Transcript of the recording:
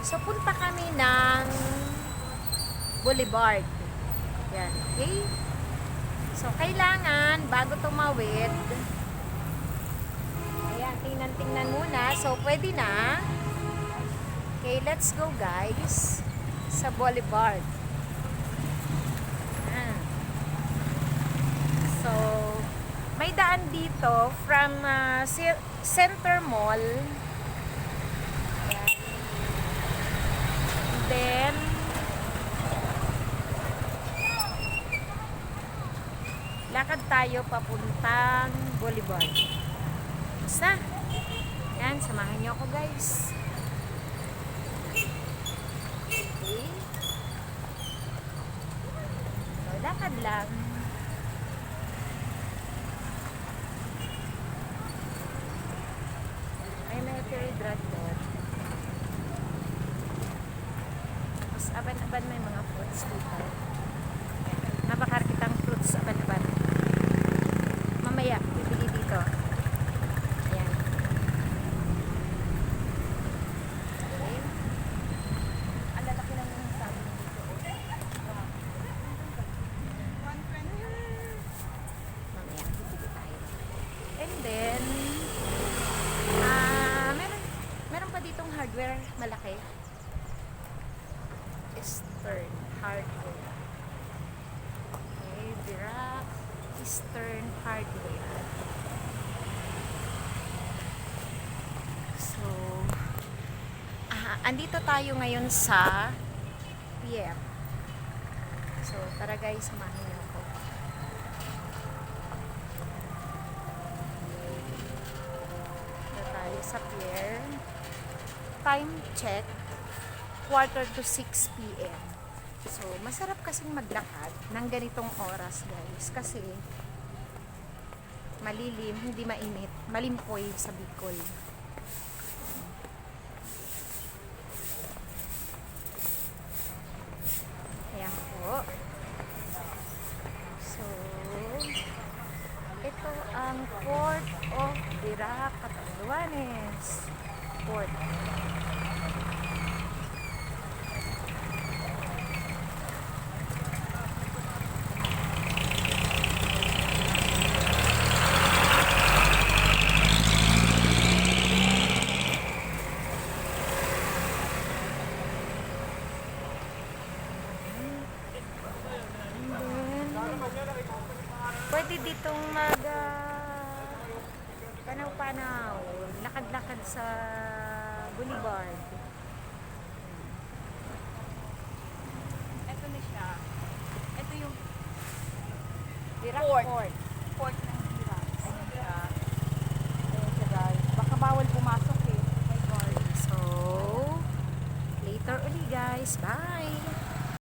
So, punta kami ng Boulevard. Yan, okay? So, kailangan, bago tumawid, ayan, tingnan-tingnan muna. So, pwede na. Okay, let's go guys sa Boulevard. Ayan. So, may daan dito from Center Mall. Ayan. Then, lakad tayo papuntang Boulevard. Basta. Yan, samahan niyo ako guys. Okay. So, lakad lang. Ay, may ferry drag doon. Tapos, aban-aban may mga fruits dito. Napakarkitang fruits, aban-aban. Mamaya, bibili dito. Ayan. Okay. Ang lalaki lang yung sabi dito. Mamaya, bibili tayo. And then, meron pa ditong hardware malaki. Eastern Hardware. Okay, Virac Eastern Hardware. So, andito tayo ngayon sa pier. So, tara guys, samahan niyo ako. Dito tayo sa pier. Time check, 5:45 p.m. So, masarap kasing maglakad ng ganitong oras guys. Kasi, malilim, hindi mainit. Malimpoy sa Bicol. Ayan po. So, ito ang Port of Virac, Catanduanes. Port. Pwede ditong panaw-panaw, lakad-lakad sa Boulevard. Ito na siya. Ito yung Virac Port. Port. port ng Virac. Ayan siya. Ayan siya guys. Baka bawal pumasok eh. Oh my God. So, later uli guys. Bye!